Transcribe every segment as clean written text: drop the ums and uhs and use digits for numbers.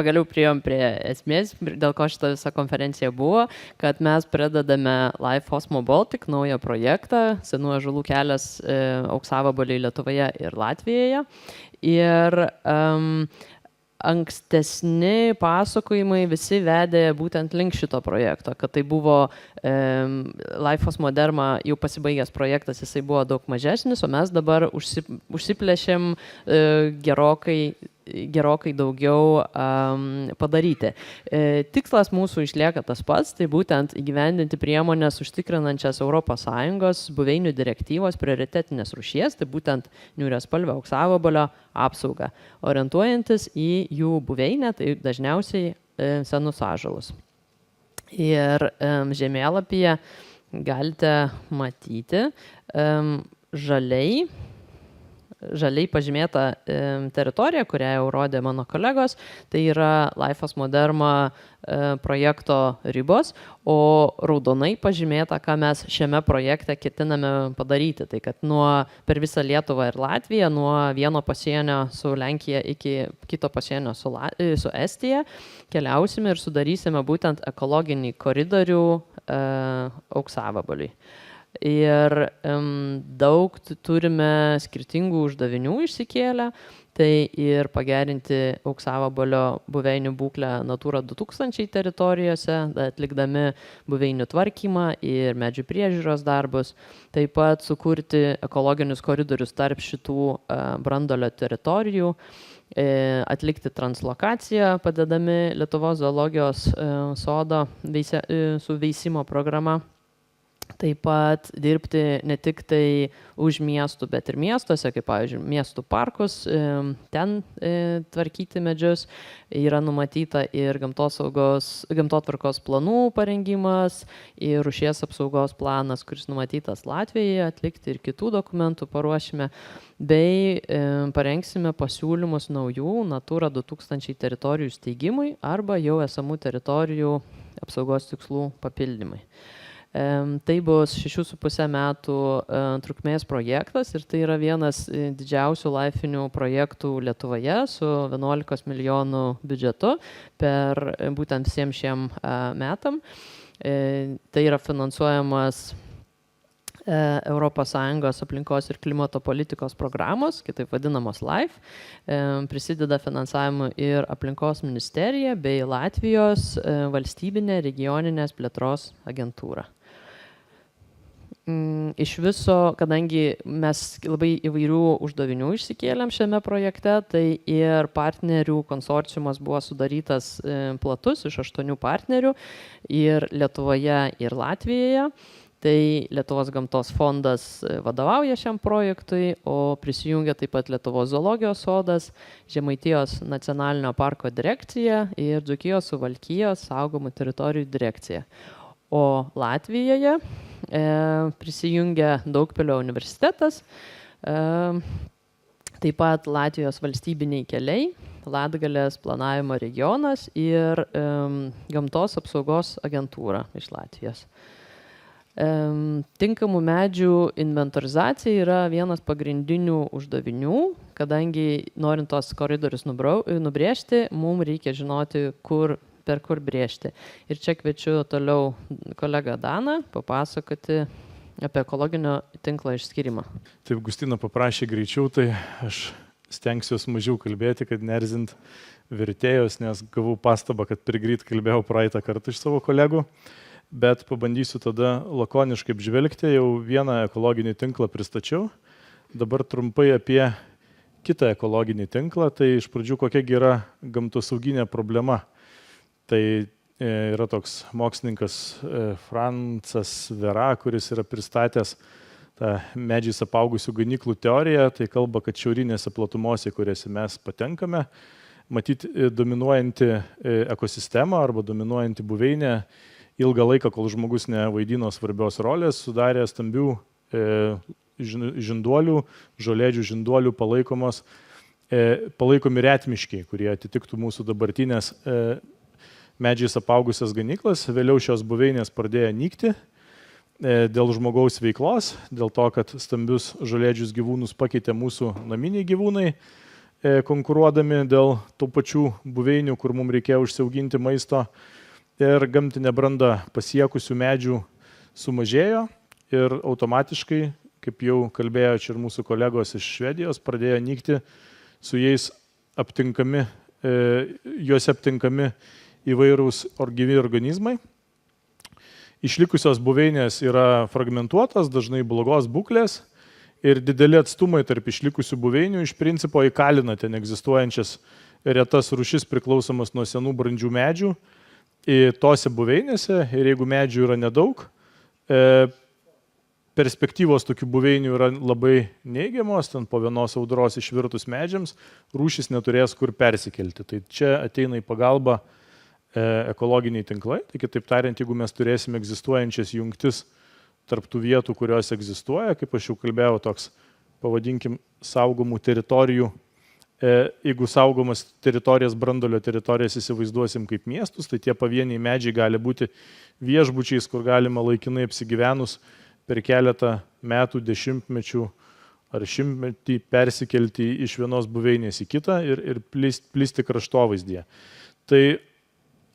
pagaliau priėjom prie esmės, dėl ko šita visa konferencija buvo, kad mes pradedame Life Osmo Baltic naują projektą, Senų ąžuolų kelias Auksavabaliai Lietuvoje ir Latvijoje. Ir ankstesni pasakojimai visi vedė būtent link šito projekto, kad tai buvo Life Osmo Derma jau pasibaigęs projektas, jisai buvo daug mažesnis, o mes dabar užsiplėšėm gerokai daugiau padaryti. Tikslas mūsų išlieka tas pats, tai būtent įgyvendinti priemonės užtikrinančias ES buveinių direktyvos prioritetinės rūšies, tai būtent niūriaspalvio auksavabalio apsaugą, orientuojantis į jų buveinę, tai dažniausiai senus ąžuolus. Ir žemėlapyje galite matyti žaliai pažymėta teritorija, kurią jau rodė mano kolegos, tai yra Life Osmo Derma projekto ribos, o raudonai pažymėta, ką mes šiame projekte ketiname padaryti. Tai kad per visą Lietuvą ir Latviją, nuo vieno pasienio su Lenkija iki kito pasienio su Estija, keliausime ir sudarysime būtent ekologinį koridorių auksavabaliui. Ir daug turime skirtingų uždavinių išsikėlę, tai ir pagerinti auksavabalio buveinių būklę Natura 2000 teritorijose, atlikdami buveinių tvarkymą ir medžių priežiūros darbus, taip pat sukurti ekologinius koridorius tarp šitų branduolio teritorijų, atlikti translokaciją, padedami Lietuvos zoologijos sodo su veisimo programa. Taip pat dirbti ne tik tai už miestų, bet ir miestuose, kaip pavyzdžiui, miestų parkus, ten tvarkyti medžius. Yra numatyta ir gamtotvarkos planų parengimas, ir rūšies apsaugos planas, kuris numatytas Latvijoje, atlikti ir kitų dokumentų paruošime, bei parengsime pasiūlymus naujų Natura 2000 teritorijų steigimui arba jau esamų teritorijų apsaugos tikslų papildymai. Tai bus 6,5 metų trukmės projektas ir tai yra vienas didžiausių laifinių projektų Lietuvoje su 11 milijonų biudžetu per būtent visiems šiem metam. Tai yra finansuojamas ES aplinkos ir klimato politikos programos, kitaip vadinamos LIFE. Prisideda finansavimu ir aplinkos ministerija bei Latvijos valstybinė regioninės plėtros agentūra. Iš viso, kadangi mes labai įvairių uždavinių išsikėlėm šiame projekte, tai ir partnerių konsorciumas buvo sudarytas platus iš 8 partnerių ir Lietuvoje ir Latvijoje. Tai Lietuvos gamtos fondas vadovauja šiam projektui, o prisijungia taip pat Lietuvos zoologijos sodas, Žemaitijos nacionalinio parko direkcija ir Dzūkijos Suvalkijos saugomų teritorijų direkcija. O Latvijoje prisijungia Daugpilio universitetas, taip pat Latvijos valstybiniai keliai, Latgalės planavimo regionas ir gamtos apsaugos agentūra iš Latvijos. Tinkamų medžių inventorizacija yra vienas pagrindinių uždavinių, kadangi norint tos koridorius nubrėžti, mums reikia žinoti, per kur brėžti. Ir čia kviečiu toliau kolegą Daną papasakoti apie ekologinio tinklo išskyrimą. Taip, Gustina paprašė greičiau, tai aš stengsiuosi mažiau kalbėti, kad neerzint vertėjos, nes gavau pastabą, kad per greit kalbėjau praeitą kartą iš savo kolegų. Bet pabandysiu tada lakoniškai apžvelgti, jau vieną ekologinį tinklą pristačiau, dabar trumpai apie kitą ekologinį tinklą, tai iš pradžių kokia yra gamtosauginė problema. Tai yra toks mokslininkas Francas Vera, kuris yra pristatęs tą medžiais apaugusių ganyklų teoriją, tai kalba, kad šiaurinėse platumose, kuriuose mes patenkame, matyti dominuojanti ekosistema arba dominuojanti buveinė, ilgą laiką, kol žmogus nevaidino svarbios rolės, sudarė stambių žinduolių, žolėdžių žinduolių palaikomi retmiškiai, kurie atitiktų mūsų dabartinės medžiais apaugusias ganyklas. Vėliau šios buveinės pradėjo nykti dėl žmogaus veiklos, dėl to, kad stambius žolėdžius gyvūnus pakeitė mūsų naminiai gyvūnai. konkuruodami dėl tų pačių buveinių, kur mums reikėjo užsiauginti maisto, ir gamtinė branda pasiekusių medžių sumažėjo ir automatiškai, kaip jau kalbėjo čia ir mūsų kolegos iš Švedijos, pradėjo nykti su jais aptinkami, juose aptinkami įvairūs gyvi organizmai. Išlikusios buveinės yra fragmentuotos, dažnai blogos būklės ir dideli atstumai tarp išlikusių buveinių iš principo įkalina ten egzistuojančias retas rūšis priklausomas nuo senų brandžių medžių į tose buveinėse, ir jeigu medžių yra nedaug, perspektyvos tokių buveinių yra labai neigiamos, ten po vienos audros išvirtus medžiams rūšis neturės kur persikelti. Tai čia ateina į pagalbą ekologiniai tinklai, tai kitaip tariant, jeigu mes turėsime egzistuojančias jungtis tarp tų vietų, kurios egzistuoja, kaip aš jau kalbėjau, toks, pavadinkim, saugomų teritorijų. Jeigu saugomas teritorijas, brandolio teritorijas įsivaizduosim kaip miestus, tai tie pavieniai medžiai gali būti viešbučiais, kur galima laikinai apsigyvenus per keletą metų, dešimtmečių ar šimtmetį persikelti iš vienos buveinės į kitą ir plisti kraštovaizdyje. Tai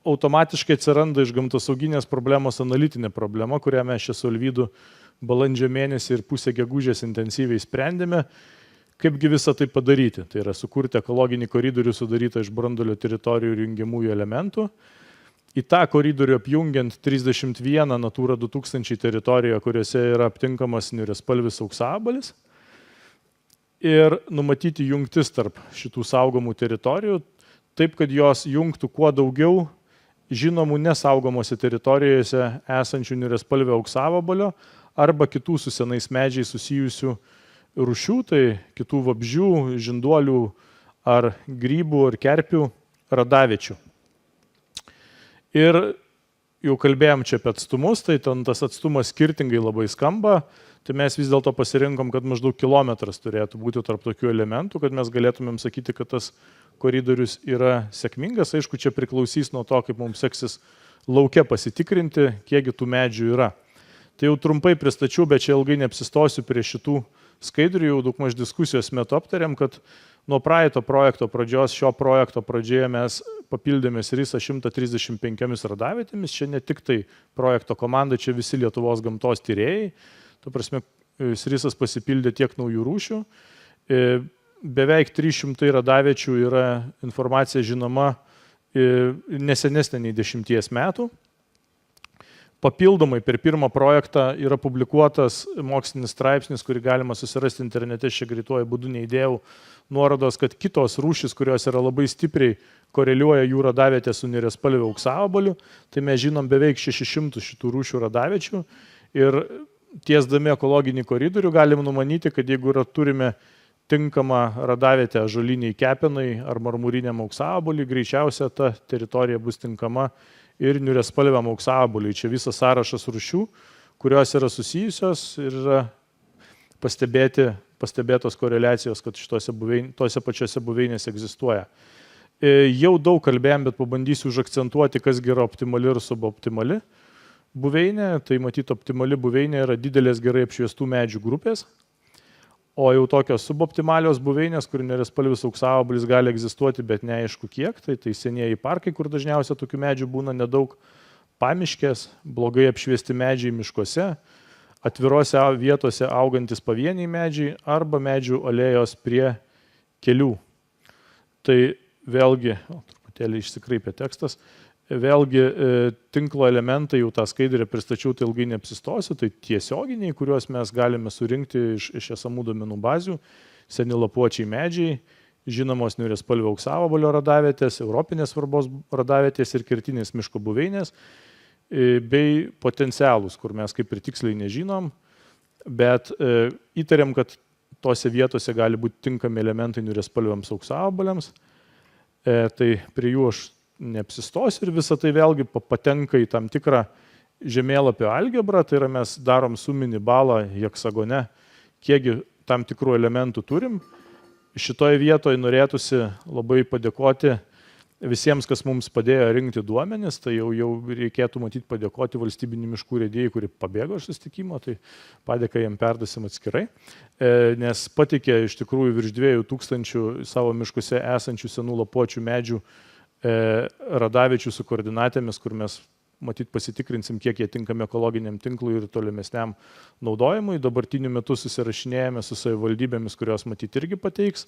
automatiškai atsiranda iš gamtosauginės problemos analitinė problema, kurią mes čia su Alvydu balandžio mėnesį ir pusę gegužės intensyviai sprendėme, kaipgi visą tai padaryti. Tai yra sukurti ekologinį koridorių sudarytą iš brandolio teritorijų ir jungiamųjų elementų. Į tą koridorių apjungiant 31 Natūra 2000 teritorijoje, kuriuose yra aptinkamas niuriaspalvis auksabalis, ir numatyti jungtis tarp šitų saugomų teritorijų, taip, kad jos jungtų kuo daugiau žinomų nesaugomose teritorijose esančių niuriaspalvio auksavabalio arba kitų su senais medžiais susijusių rūšių, tai kitų vabzdžių, žinduolių ar grybų ar kerpių radaviečių. Ir jau kalbėjom čia apie atstumus, tai ten tas atstumas skirtingai labai skamba, tai mes vis dėlto pasirinkom, kad maždaug kilometras turėtų būti tarp tokių elementų, kad mes galėtumėm sakyti, kad tas koridorius yra sėkmingas. Aišku, čia priklausys nuo to, kaip mums seksis lauke pasitikrinti, kiekgi tų medžių yra. Tai jau trumpai pristačiau, bet čia ilgai neapsistosiu prie šitų skaidrių, jau daugmaž diskusijos metu aptarėm, kad nuo praeito projekto pradžios, šio projekto pradžioje mes papildėme SRISą 135 radavietėmis, čia ne tik tai projekto komanda, čia visi Lietuvos gamtos tyrėjai, tuo prasme SRISas pasipildė tiek naujų rūšių, beveik 300 radaviečių yra informacija žinoma nesenesnė nei 10 metų. Papildomai per pirmą projektą yra publikuotas mokslinis straipsnis, kurį galima susirasti internete, čia greituoju būdu neįdėjau nuorodos, kad kitos rūšys, kurios yra labai stipriai koreliuoja jų radavietė su niuriaspalviu auksavabaliu, tai mes žinom beveik 600 šitų rūšių radaviečių ir tiesdami ekologinį koridorių galim numanyti, kad jeigu turime tinkamą radavietę ąžuoliniai kepenai ar marmuriniam auksavabaliui, greičiausia ta teritorija bus tinkama ir niuriaspalviam auksavabaliui. Čia visas sąrašas rūšių, kurios yra susijusios ir yra pastebėtos koreliacijos, kad tose pačiose buveinėse egzistuoja. Jau daug kalbėjom, bet pabandysiu užakcentuoti, kas yra optimali ir suboptimali buveinė. Tai matyti, optimali buveinė yra didelės gerai apšviestų medžių grupės, o jau tokios suboptimalios buveinės, kur niuriaspalvis auksavabalis gali egzistuoti, bet neaišku kiek, tai senieji parkai, kur dažniausiai tokių medžių būna nedaug, pamiškės, blogai apšviesti medžiai miškuose, atvirose vietose augantis pavieniai medžiai arba medžių alėjos prie kelių. Tai vėlgi, truputėlį išsikraipė tekstas, vėlgi tinklo elementai, jau tą skaidrę pristačiau, tai ilgai neapsistosiu, tai tiesioginiai, kuriuos mes galime surinkti iš esamų duomenų bazių, seni lapuočiai medžiai, žinomos niuriaspalvio auksavabalio radavietės, europinės svarbos radavietės ir kertinės miško buveinės, bei potencialus, kur mes kaip ir tiksliai nežinom, bet įtariam, kad tose vietose gali būti tinkami elementai niuriaspalviams auksavabaliams, tai prie jų aš neapsistosiu ir visą tai vėlgi patenka į tam tikrą žemėlapio algebrą, tai yra mes darom suminį balą heksagone, kiekgi tam tikrų elementų turim. Šitoje vietoje norėtųsi labai padėkoti visiems, kas mums padėjo rinkti duomenis, tai jau reikėtų matyti padėkoti valstybinių miškų urėdijai, kuri pabėgo iš susitikimo, tai padėką jiem perduosim atskirai, nes pateikė iš tikrųjų virš 2000 savo miškuose esančių senų lapuočių medžių radaviečių su koordinatėmis, kur mes matyt pasitikrinsim, kiek jie tinkami ekologiniam tinklui ir tolimesniam naudojimui. Dabartiniu metu susirašinėjame su savivaldybėmis, kurios matyt irgi pateiks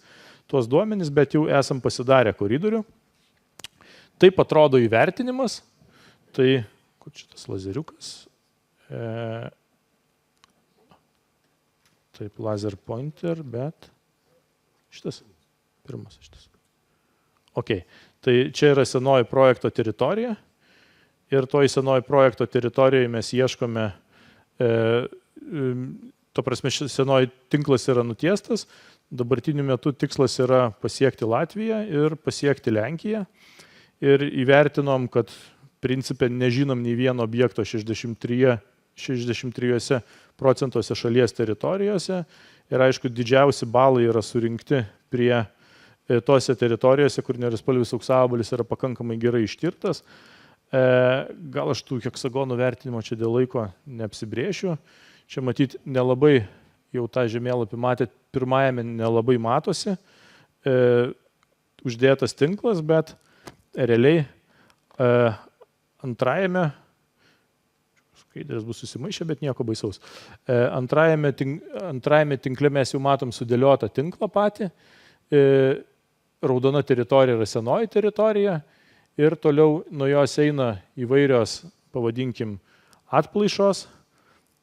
tuos duomenis, bet jau esam pasidarę koridorių. Taip atrodo įvertinimas. Tai, kur šitas lazeriukas? Taip, laser pointer, bet šitas, pirmas šitas. Ok, tai čia yra senoji projekto teritorija. Ir toj senoji projekto teritorijoje mes ieškome, to prasme, senoji tinklas yra nutiestas, dabartiniu metu tikslas yra pasiekti Latviją ir pasiekti Lenkiją. Ir įvertinom, kad principė nežinom nei vieno objekto 63% šalies teritorijose. Ir aišku, didžiausi balai yra surinkti prie tose teritorijose, kur nerispalvis auksavabalis yra pakankamai gerai ištirtas. Gal aš tų heksagonų vertinimo čia dėl laiko neapsibrėšiu. Čia matyti nelabai, jau tą žemėlapį matėt, pirmajame nelabai matosi uždėtas tinklas, bet realiai antrajame, skaidrės bus susimaišę, bet nieko baisaus, antrajame tinkle mes jau matom sudėliotą tinklą patį, raudona teritorija yra senoji teritorija, ir toliau nuo jos eina įvairios, pavadinkim, atplaišos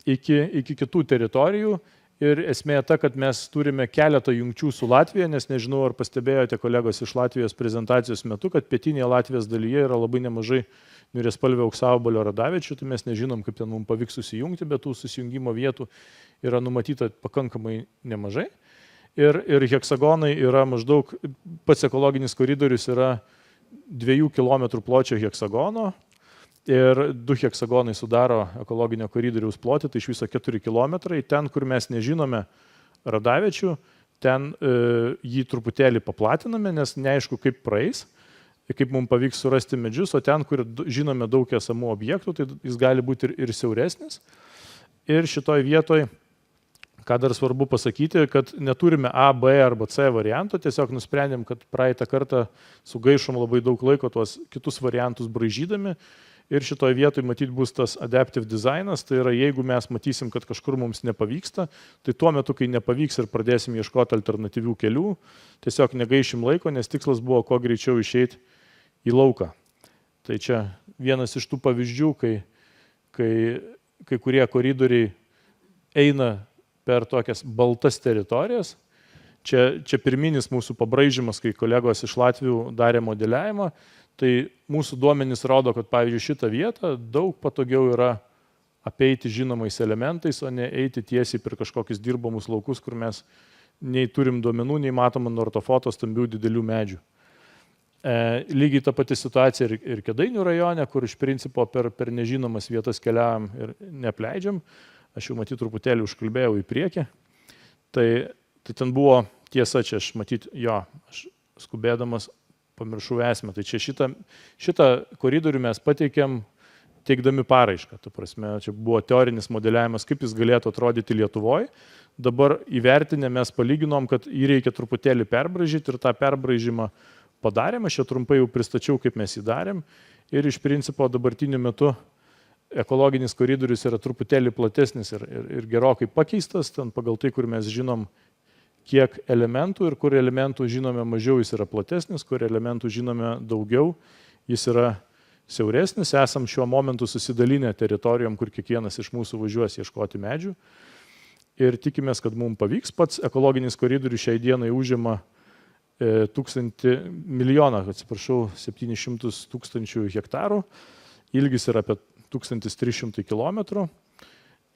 iki kitų teritorijų. Ir esmė ta, kad mes turime keletą jungčių su Latvija, nes nežinau, ar pastebėjote kolegos iš Latvijos prezentacijos metu, kad pietinėje Latvijos dalyje yra labai nemažai niuriaspalvio auksavabalio radaviečių, tai mes nežinom, kaip ten mums pavyks susijungti, bet tų susijungimo vietų yra numatyta pakankamai nemažai. Ir heksagonai yra maždaug, pats ekologinis koridorius yra 2 km pločio heksagono ir 2 heksagonai sudaro ekologinio koridoriaus plotį, tai iš viso 4 km. Ten, kur mes nežinome radaviečių, ten jį truputėlį paplatiname, nes neaišku, kaip praeis, kaip mums pavyks surasti medžius, o ten, kur žinome daug esamų objektų, tai jis gali būti ir siauresnis. Ir šitoj vietoj, ką dar svarbu pasakyti, kad neturime A, B arba C varianto, tiesiog nusprendėm, kad praeitą kartą sugaišom labai daug laiko tuos kitus variantus braižydami ir šitoj vietoj matyt bus tas adaptive designas, tai yra jeigu mes matysim, kad kažkur mums nepavyksta, tai tuo metu, kai nepavyks ir pradėsim ieškoti alternatyvių kelių, tiesiog negaišim laiko, nes tikslas buvo kuo greičiau išeiti į lauką. Tai čia vienas iš tų pavyzdžių, kai kurie koridoriai eina per tokias baltas teritorijas. Čia pirminis mūsų pabraižymas, kai kolegos iš Latvijų darė modeliavimą, tai mūsų duomenys rodo, kad pavyzdžiui šitą vietą daug patogiau yra apeiti žinomais elementais, o ne eiti tiesiai per kažkokius dirbamus laukus, kur mes nei turim duomenų, nei matom ant ortofoto stambių didelių medžių. Lygiai ta pati situacija ir Kėdainių rajone, kur iš principo per nežinomas vietas keliavam ir neapleidžiam. Aš jau matyti truputėlį užkalbėjau į priekį. Tai ten buvo tiesa, čia aš matyti, aš skubėdamas pamiršau esmę. Tai čia šitą koridorių mes pateikėm teikdami paraišką. Ta prasme, čia buvo teorinis modeliavimas, kaip jis galėtų atrodyti Lietuvoje. Dabar įvertinę mes palyginom, kad jį reikia truputėlį perbraižyti ir tą perbraižymą padarėm. Aš čia trumpai jau pristačiau, kaip mes jį darėm. Ir iš principo dabartiniu metu ekologinis koridorius yra truputėlį platesnis ir gerokai pakeistas, ten pagal tai, kur mes žinom, kiek elementų ir kur elementų žinome mažiau, jis yra platesnis, kur elementų žinome daugiau, jis yra siauresnis. Esam šiuo momentu susidalinę teritorijom, kur kiekvienas iš mūsų važiuos ieškoti medžių. Ir tikimės, kad mums pavyks. Pats ekologinis koridorius šiai dienai užima 700 000 hektarų. Ilgis yra apie 1300 km.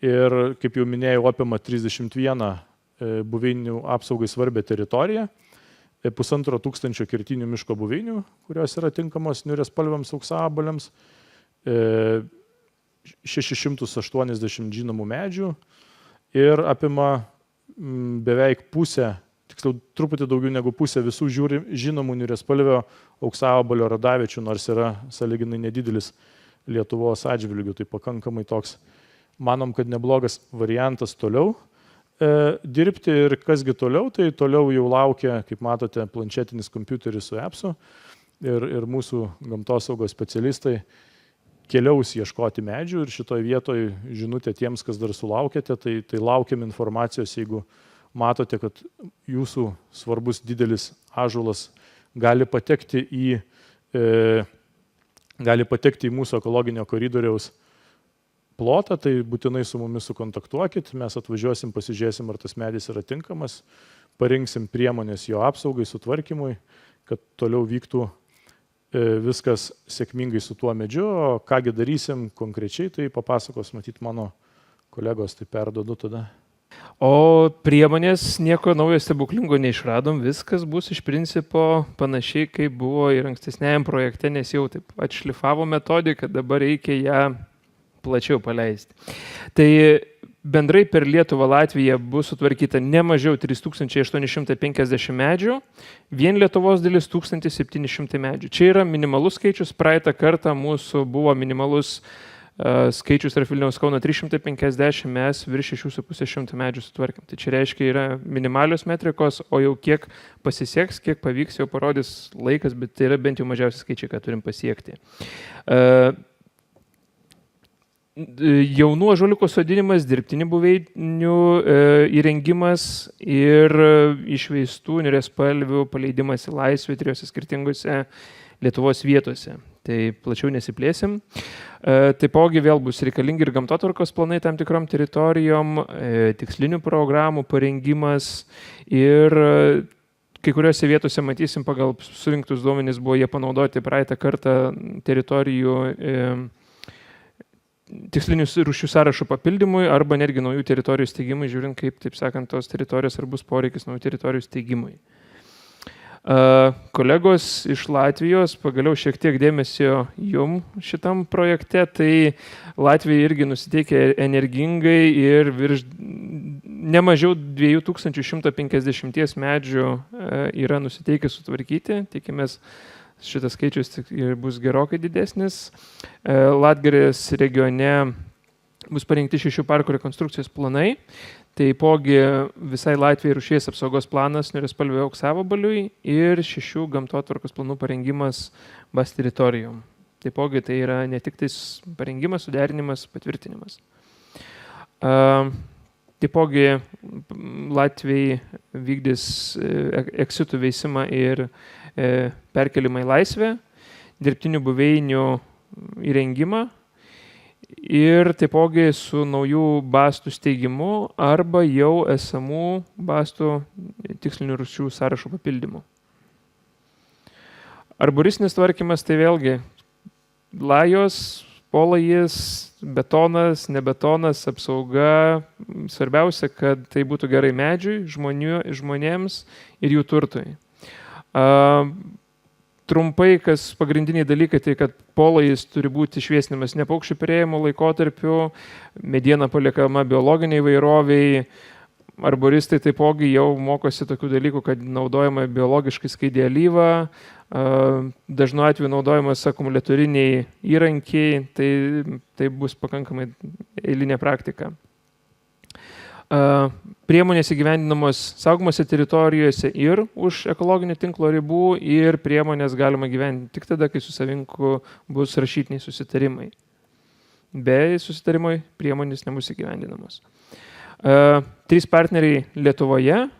Ir, kaip jau minėjau, apima 31 buveinių apsaugai svarbę teritoriją, 1500 kirtinių miško buveinių, kurios yra tinkamos niuriaspalviams auksavabaliams, 680 žinomų medžių ir apima beveik pusę tiksliau truputį daugiau negu pusė visų žinomų niuriaspalvio auksavabalio radaviečių, nors yra sąlyginai nedidelis Lietuvos atžvilgių, tai pakankamai toks, manom, kad neblogas variantas toliau dirbti. Ir kasgi toliau, tai toliau jau laukia, kaip matote, planšetinis kompiuteris su appsu ir mūsų gamtosaugos specialistai keliaus ieškoti medžių ir šitoje vietoje žinutė tiems, kas dar sulaukėte, tai laukiam informacijos, jeigu matote, kad jūsų svarbus didelis ąžuolas gali patekti į mūsų ekologinio koridoriaus plotą, tai būtinai su mumis sukontaktuokit, mes atvažiuosim, pasižiūrėsim, ar tas medis yra tinkamas, parinksim priemonės jo apsaugai, sutvarkymui, kad toliau vyktų viskas sėkmingai su tuo medžiu, o kągi darysim konkrečiai, tai papasakos matyt mano kolegos, tai perduodu tada. O priemonės nieko naujo stebuklingo neišradom, viskas bus iš principo panašiai, kaip buvo ir ankstesniajam projekte, nes jau taip atšlifavo metodiką, dabar reikia ją plačiau paleisti. Tai bendrai per Lietuvą, Latviją bus sutvarkyta ne mažiau 3850 medžių, vien Lietuvos dalis 1700 medžių. Čia yra minimalus skaičius, praeitą kartą mūsų buvo minimalus skaičius tarp Vilniaus Kauno 350, mes virš 6500 medžių sutvarkėm. Tai čia reiškia yra minimalios metrikos, o jau kiek pasiseks, kiek pavyks, jau parodys laikas, bet tai yra bent jau mažiausi skaičiai, ką turim pasiekti. Jaunų ąžuoliukų sodinimas, dirbtinių buveinių įrengimas ir išveistų niuriaspalvių paleidimas į laisvę trijose skirtingose Lietuvos vietose. Tai plačiau nesiplėsim. Taipogi vėl bus reikalingi ir gamtotvarkos planai tam tikrom teritorijom, tikslinių programų parengimas ir kai kuriuose vietose matysim pagal surinktus duomenys buvo jie panaudoti praeitą kartą teritorijų tikslinių rūšių sąrašo papildymui arba netgi naujų teritorijų steigimui, žiūrint kaip, taip sakant, tos teritorijos ar bus poreikis naujų teritorijų steigimui. Kolegos iš Latvijos pagaliau šiek tiek dėmesio jum šitam projekte, tai Latvija irgi nusiteikė energingai ir virš nemažiau 2150 medžių yra nusiteikę sutvarkyti, tikimės šitas skaičius bus gerokai didesnis. Latgalės regione bus parengti 6 parkų rekonstrukcijos planai. Taipogi visai Latvijai rūšies apsaugos planas niuriaspalvio auksavabaliui ir 6 gamtotvarkos planų parengimas BAS teritorijom. Taipogi tai yra ne tik tais parengimas, suderinimas, patvirtinimas. Taipogi Latvijai vykdys eksitų veisimą ir perkelimą į laisvę, dirbtinių buveinių įrengimą ir taipogi su naujų bastų steigimu arba jau esamų bastų tikslinių rūšių sąrašo papildymu. Arboristinis tvarkymas tai vėlgi lajos, polajis, betonas, nebetonas, apsauga. Svarbiausia, kad tai būtų gerai medžiui, žmonėms ir jų turtui. Trumpai, kas pagrindiniai dalykai, tai kad polajis turi būti šviesinimas ne paukščių perėjimo laikotarpiu, mediena paliekama biologiniai įvairoviai, arboristai taipogi jau mokosi tokių dalykų, kad naudojama biologiškai skaidi alyva, dažnu atveju naudojamas akumuliatoriniai įrankiai, tai bus pakankamai eilinė praktika. Priemonės įgyvendinamos saugomose teritorijose ir už ekologinio tinklo ribų ir priemonės galima gyventi tik tada, kai su savinku bus rašytiniai susitarimai. Be susitarimai priemonės nebus įgyvendinamos. 3 partneriai Lietuvoje,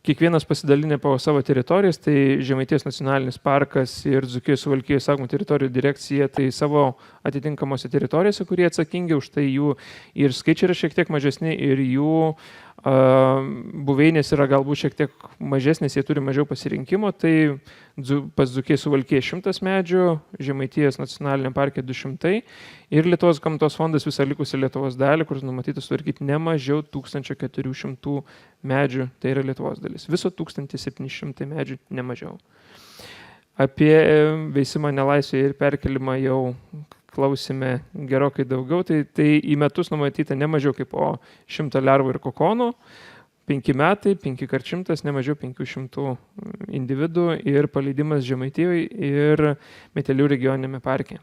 kiekvienas pasidalinę po savo teritorijas, tai Žemaitijos nacionalinis parkas ir Dzūkijos Suvalkijos saugomų teritorijų direkcija, tai savo atitinkamose teritorijose, kurie atsakingi už tai jų ir skaičiai yra šiek tiek mažesni ir jų buveinės yra galbūt šiek tiek mažesnės, jie turi mažiau pasirinkimo, tai pas Dzūkijos Suvalkijos 100 medžių, Žemaitijos nacionaliniam parke 200 ir Lietuvos gamtos fondas visą likusią Lietuvos dalį, kur numatyta sutvarkyti ne mažiau 1400 medžių, tai yra Lietuvos dalis. Viso 1700 medžių ne mažiau. Apie veisimą nelaisvėje ir perkelimą jau klausime gerokai daugiau, tai į metus numatyta ne mažiau kaip po 100 lervų ir kokonų. 5 metai, 5x100, ne mažiau 500 individų ir paleidimas Žemaitijoje ir Metelių regioninėme parke.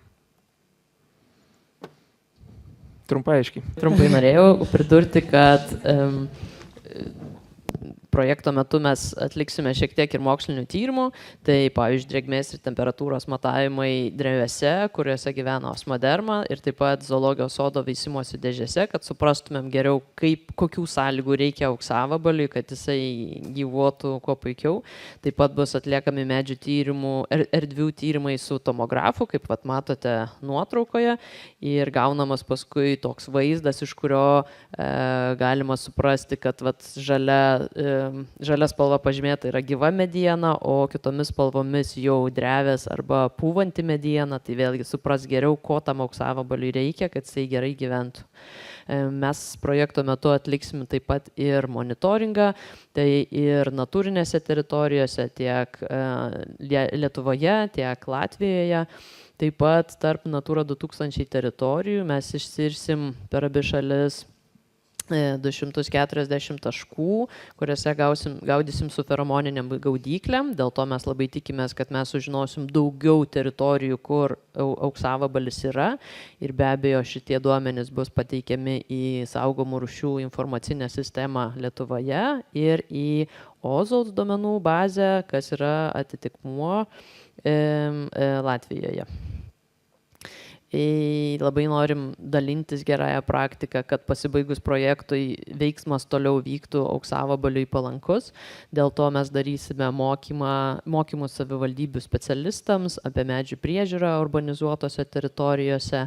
Trumpai aiškiai. Trumpai norėjau pridurti, kad projekto metu mes atliksime šiek tiek ir mokslinių tyrimų, tai pavyzdžiui drėgmės ir temperatūros matavimai drevėse, kuriuose gyvena osmoderma ir taip pat zoologijos sodo veisimosi dėžėse, kad suprastumėm geriau, kokių sąlygų reikia auksavabaliui, kad jisai gyvuotų kuo puikiau. Taip pat bus atliekami medžių tyrimų, erdvių tyrimai su tomografu, kaip vat matote nuotraukoje, ir gaunamas paskui toks vaizdas, iš kurio galima suprasti, kad vat žalia spalva pažymėta yra gyva mediena, o kitomis spalvomis jau drevės arba pūvanti mediena, tai vėlgi supras geriau, ko tam auksavabaliui reikia, kad jisai gerai gyventų. Mes projekto metu atliksim taip pat ir monitoringą, tai ir natūrinėse teritorijose, tiek Lietuvoje, tiek Latvijoje. Taip pat tarp Natura 2000 teritorijų mes išsirsim per abi šalis 240 taškų, kuriuose gaudysim su feromoniniam gaudyklėm. Dėl to mes labai tikimės, kad mes sužinosim daugiau teritorijų, kur auksavabalis yra. Ir be abejo šitie duomenys bus pateikiami į saugomų rūšių informacinę sistemą Lietuvoje ir į OZOS duomenų bazę, kas yra atitikmuo Latvijoje. Labai norim dalintis gerąją praktiką, kad pasibaigus projektui veiksmas toliau vyktų auksavabaliui palankus. Dėl to mes darysime mokymus savivaldybių specialistams apie medžių priežiūrą urbanizuotose teritorijose.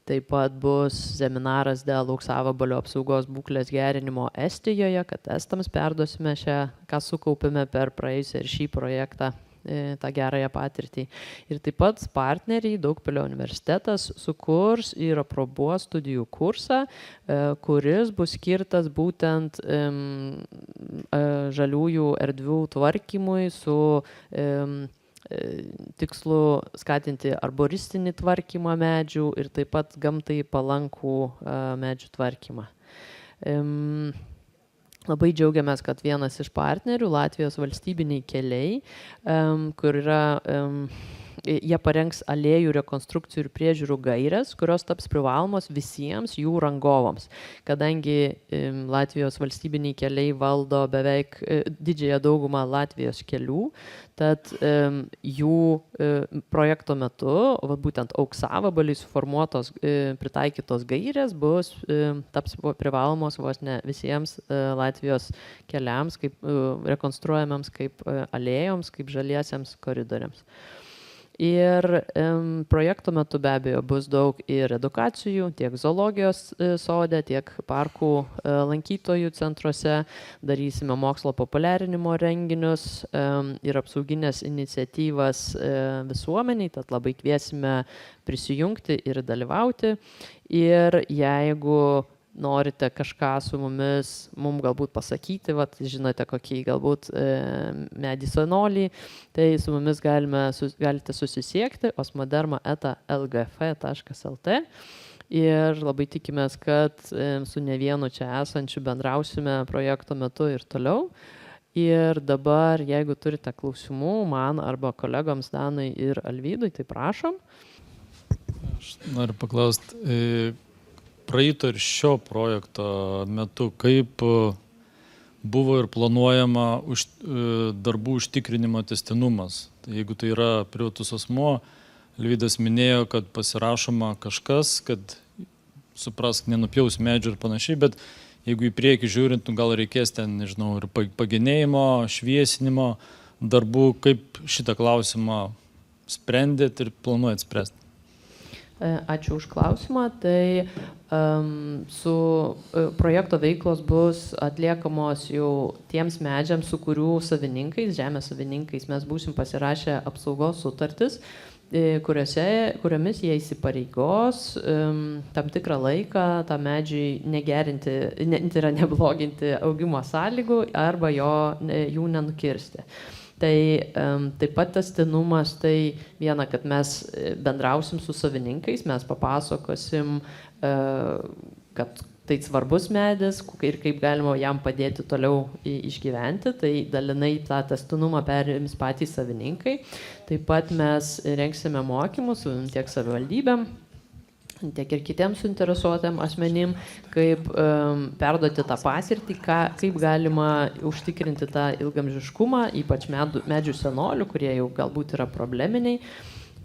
Taip pat bus seminaras dėl auksavabalio apsaugos būklės gerinimo Estijoje, kad estams perduosime šią, ką sukaupėme per praėjusią ir šį projektą, tą gerąją patirtį. Ir taip pat partneriai Daugpilio universitetas sukurs ir aprobuos studijų kursą, kuris bus skirtas būtent žaliųjų erdvių tvarkymui su tikslu skatinti arboristinį tvarkymą medžių ir taip pat gamtai palankų medžių tvarkymą. Labai džiaugiamės, kad vienas iš partnerių, Latvijos valstybiniai keliai, kur yra, jie parengs alėjų rekonstrukcijų ir priežiūrų gaires, kurios taps privalomos visiems jų rangovams. Kadangi Latvijos valstybiniai keliai valdo beveik didžiąją daugumą Latvijos kelių, tad jų projekto metu, būtent auksavabaliui suformuotos, pritaikytos gairės taps privalomos vos ne visiems Latvijos keliams, kaip rekonstruojamiems, kaip alėjoms, kaip žaliesiems koridoriams. Ir projekto metu be abejo bus daug ir edukacijų, tiek zoologijos sode, tiek parkų lankytojų centruose. Darysime mokslo populiarinimo renginius ir apsauginės iniciatyvas visuomeniai, tad labai kviesime prisijungti ir dalyvauti. Ir jeigu norite kažką su mums galbūt pasakyti, žinote kokį galbūt medį senolį, tai su mumis galite susisiekti osmoderma@lgf.lt ir labai tikimės, kad su ne vienu čia esančiu bendrausime projekto metu ir toliau. Ir dabar, jeigu turite klausimų man arba kolegoms Danai ir Alvydui, tai prašom. Aš noriu paklausti, praeito ir šio projekto metu, kaip buvo ir planuojama darbų užtikrinimo tęstinumas. Tai jeigu tai yra privatus asmuo, Alvydas minėjo, kad pasirašoma kažkas, kad suprask, nenupjaus medžių ir panašiai, bet jeigu į priekį žiūrint, gal reikės ten, nežinau, ir pagenėjimo, šviesinimo darbų, kaip šitą klausimą sprendėt ir planuojat spręsti? Ačiū už klausimą. Tai su projekto veiklos bus atliekamos jau tiems medžiams, su kurių savininkais, žemės savininkais mes būsim pasirašę apsaugos sutartis, kuriomis jie įsipareigos tam tikrą laiką tą medžiui negerinti, tai yra nebloginti augimo sąlygų arba jų nenukirsti. Tai taip pat tęstinumas, tai viena, kad mes bendrausim su savininkais, mes papasakosim, kad tai svarbus medis ir kaip galima jam padėti toliau išgyventi, tai dalinai tą tęstinumą perims patys savininkai. Taip pat mes rengsime mokymus tiek savivaldybėm, tiek ir kitiems suinteresuotėm asmenim, kaip perduoti tą patirtį, kaip galima užtikrinti tą ilgamžiškumą, ypač medžių senolių, kurie jau galbūt yra probleminiai.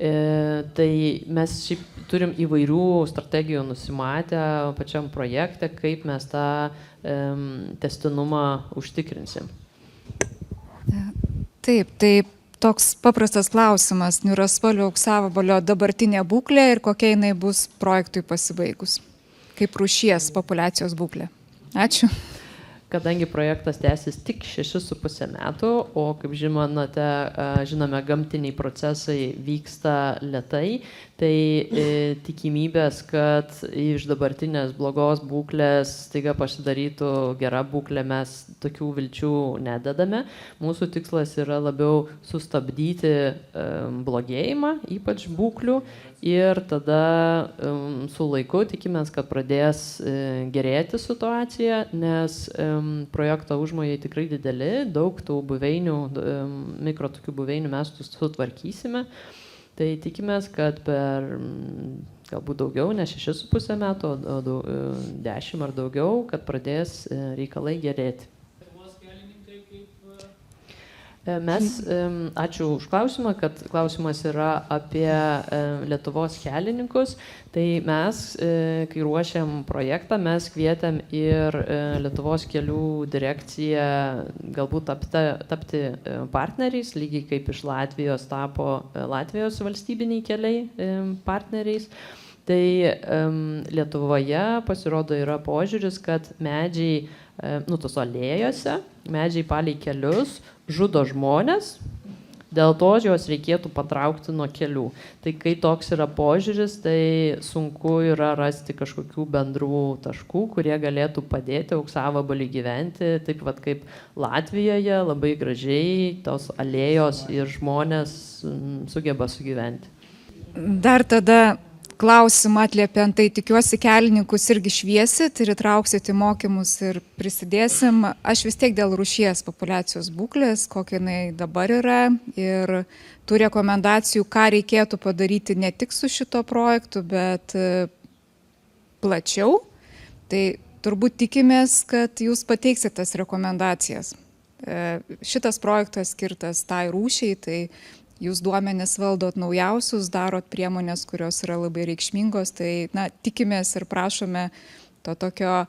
Tai mes šiaip turim įvairių strategijų nusimatę pačiam projekte, kaip mes tą tęstinumą užtikrinsim. Taip, tai toks paprastas klausimas. Niūraspalvio auksavabalio dabartinė būklė ir kokia jinai bus projektui pasibaigus? Kaip rūšies populiacijos būklė? Ačiū. Kadangi projektas tęsis tik 6,5 metų, o kaip žinome, gamtiniai procesai vyksta lėtai, tai tikimybės, kad iš dabartinės blogos būklės staiga pasidarytų gera būklė, mes tokių vilčių nededame. Mūsų tikslas yra labiau sustabdyti blogėjimą, ypač būklių, ir tada su laiku tikimės, kad pradės gerėti situacija, nes projekto užmojai tikrai dideli, daug tų buveinių, mikro tokių buveinių mes sutvarkysime. Tai tikimės, kad per galbūt daugiau, ne 6,5 metų, o 10 ar daugiau, kad pradės reikalai gerėti. Mes, ačiū už klausimą, kad klausimas yra apie Lietuvos kelininkus. Tai mes, kai ruošiam projektą, mes kvietėm ir Lietuvos kelių direkciją galbūt tapti partneriais, lygiai kaip iš Latvijos tapo Latvijos valstybiniai keliai partneriais. Tai Lietuvoje pasirodo yra požiūris, kad medžiai, tos alėjose, medžiai palei kelius žudo žmonės, dėl to juos reikėtų patraukti nuo kelių. Tai kai toks yra požiūris, tai sunku yra rasti kažkokių bendrų taškų, kurie galėtų padėti auksavabaliui gyventi, taip pat kaip Latvijoje, labai gražiai tos alėjos ir žmonės sugeba sugyventi. Dar tada klausimą atliepiant, tai tikiuosi kelininkus irgi šviesit ir įtrauksit į mokymus ir prisidėsim. Aš vis tiek dėl rūšies populiacijos būklės, kokia jinai dabar yra, ir tų rekomendacijų, ką reikėtų padaryti ne tik su šito projektu, bet plačiau. Tai turbūt tikimės, kad jūs pateiksit tas rekomendacijas. Šitas projektas skirtas tai rūšiai, tai jūs duomenis valdot naujausius, darot priemonės, kurios yra labai reikšmingos, tai tikimės ir prašome to tokio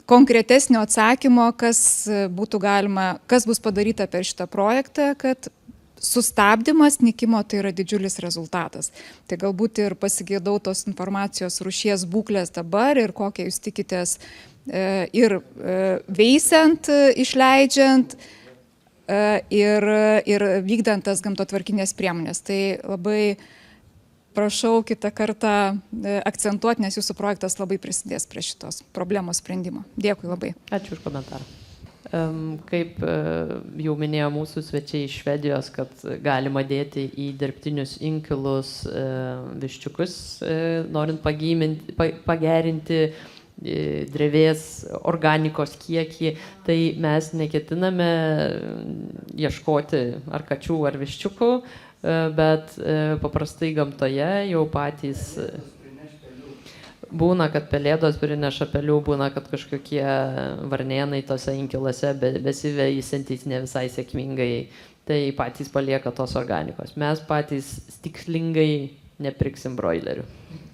konkretesnio atsakymo, kas bus padaryta per šitą projektą, kad sustabdymas nykimo tai yra didžiulis rezultatas. Tai galbūt ir pasigėdau tos informacijos rūšies būklės dabar ir kokią jūs tikitės ir veisiant, išleidžiant, ir vykdant tas gamtotvarkinės priemonės. Tai labai prašau kitą kartą akcentuoti, nes jūsų projektas labai prisidės prie šitos problemos sprendimo. Dėkui labai. Ačiū už komentarą. Kaip jau minėjo mūsų svečiai iš Švedijos, kad galima dėti į dirbtinius inkilus viščiukus, norint pagerinti drevės organikos kiekį, tai mes neketiname ieškoti ar kačių, ar viščiukų, bet paprastai gamtoje jau patys būna, kad pelėdos prineša pelių, būna, kad kažkokie varnėnai tose inkilose besiveisiantys ne visai sėkmingai, tai patys palieka tos organikos. Mes patys tikslingai nepirksim broilerių.